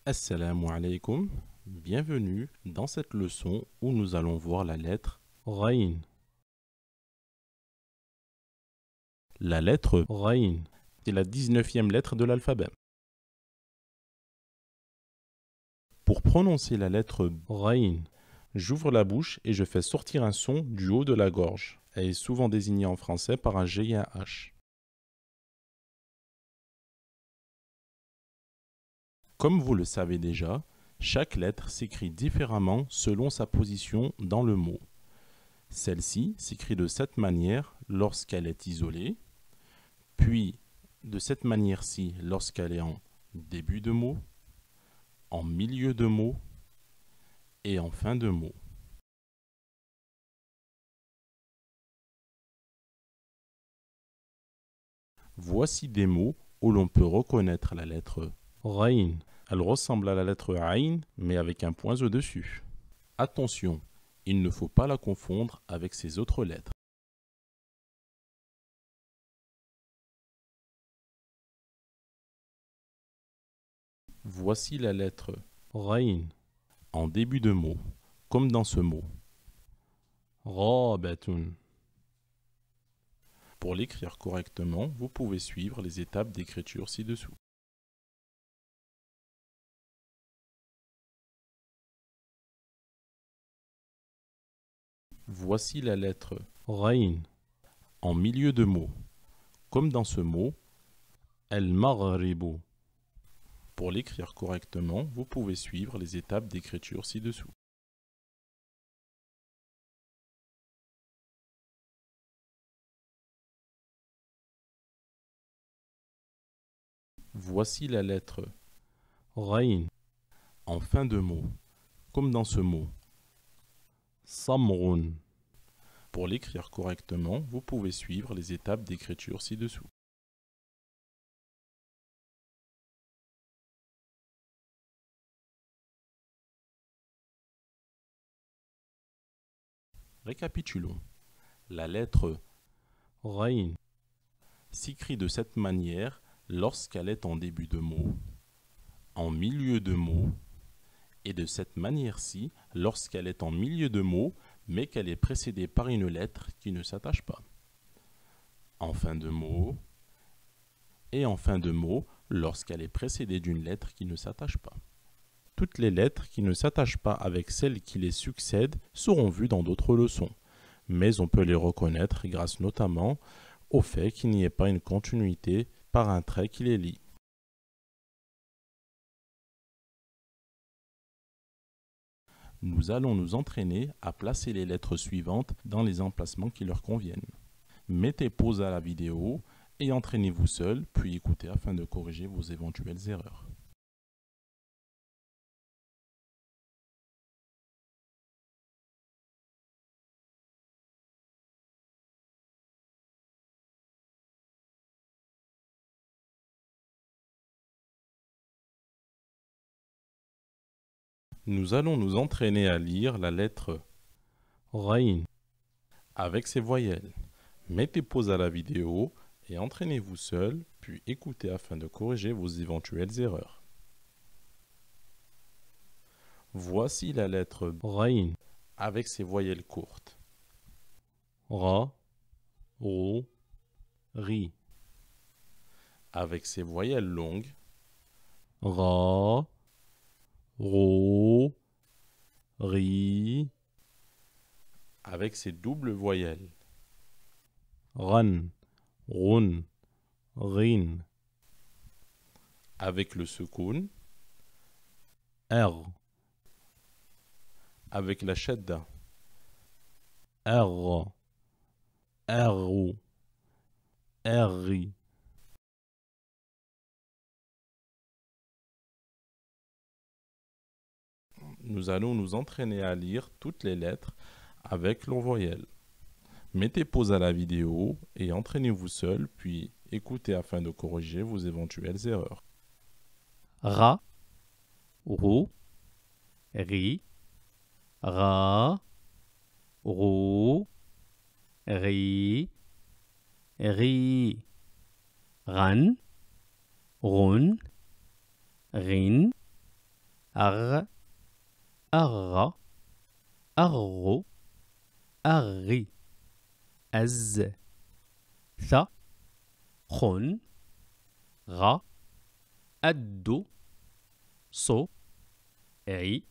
Assalamu alaikum, bienvenue dans cette leçon où nous allons voir la lettre Ghayn. La lettre Ghayn, c'est la 19e lettre de l'alphabet. Pour prononcer la lettre Ghayn, j'ouvre la bouche et je fais sortir un son du haut de la gorge. Elle est souvent désignée en français par un G et un H. Comme vous le savez déjà, chaque lettre s'écrit différemment selon sa position dans le mot. Celle-ci s'écrit de cette manière lorsqu'elle est isolée, puis de cette manière-ci lorsqu'elle est en début de mot, en milieu de mot et en fin de mot. Voici des mots où l'on peut reconnaître la lettre Ghayn. Elle ressemble à la lettre Ayn, mais avec un point au-dessus. Attention, il ne faut pas la confondre avec ses autres lettres. Voici la lettre Ghayn en début de mot, comme dans ce mot. Ghabatun. Pour l'écrire correctement, vous pouvez suivre les étapes d'écriture ci-dessous. Voici la lettre Ghayn en milieu de mot, comme dans ce mot El-Maghribu. Pour l'écrire correctement, vous pouvez suivre les étapes d'écriture ci-dessous. Voici la lettre Ghayn en fin de mot, comme dans ce mot Samrun. Pour l'écrire correctement, vous pouvez suivre les étapes d'écriture ci-dessous. Récapitulons. La lettre Ghayn s'écrit de cette manière lorsqu'elle est en début de mot, en milieu de mot, et de cette manière-ci lorsqu'elle est en milieu de mot, mais qu'elle est précédée par une lettre qui ne s'attache pas. En fin de mot, et en fin de mot lorsqu'elle est précédée d'une lettre qui ne s'attache pas. Toutes les lettres qui ne s'attachent pas avec celles qui les succèdent seront vues dans d'autres leçons, mais on peut les reconnaître grâce notamment au fait qu'il n'y ait pas une continuité par un trait qui les lie. Nous allons nous entraîner à placer les lettres suivantes dans les emplacements qui leur conviennent. Mettez pause à la vidéo et entraînez-vous seul, puis écoutez afin de corriger vos éventuelles erreurs. Nous allons nous entraîner à lire la lettre Ghayn avec ses voyelles. Mettez pause à la vidéo et entraînez-vous seul, puis écoutez afin de corriger vos éventuelles erreurs. Voici la lettre Ghayn avec ses voyelles courtes. Ra, Ro, Ri. Avec ses voyelles longues. Ra, Ro, Ri. Avec ses doubles voyelles. Ran, Run, Rin. Avec le sukoun. R. Avec la shadda. R. R. R. Nous allons nous entraîner à lire toutes les lettres avec leurs voyelles. Mettez pause à la vidéo et entraînez-vous seul, puis écoutez afin de corriger vos éventuelles erreurs. Ra, Rou, Ri, Ra, Rou, Ri, Ri, Ran, Run, Rin, أغ أغ أغ أغي أز ث خن غ أد ص عي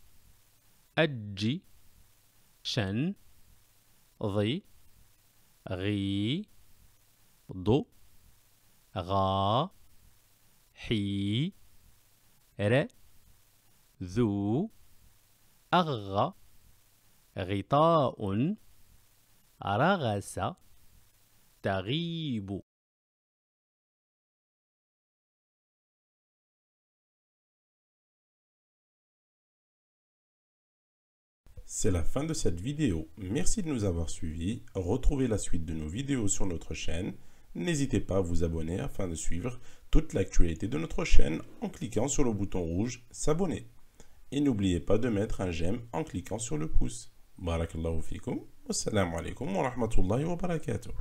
أجي شن ضي غي ض غا حي ر ذو أغ غطاء رغس تغيب. C'est la fin de cette vidéo. Merci de nous avoir suivis. Retrouvez la suite de nos vidéos sur notre chaîne. N'hésitez pas à vous abonner afin de suivre toute l'actualité de notre chaîne en cliquant sur le bouton rouge s'abonner. Et n'oubliez pas de mettre un j'aime en cliquant sur le pouce. Barakallahu fikum. Wassalamu alaikum wa rahmatullahi wa barakatuh.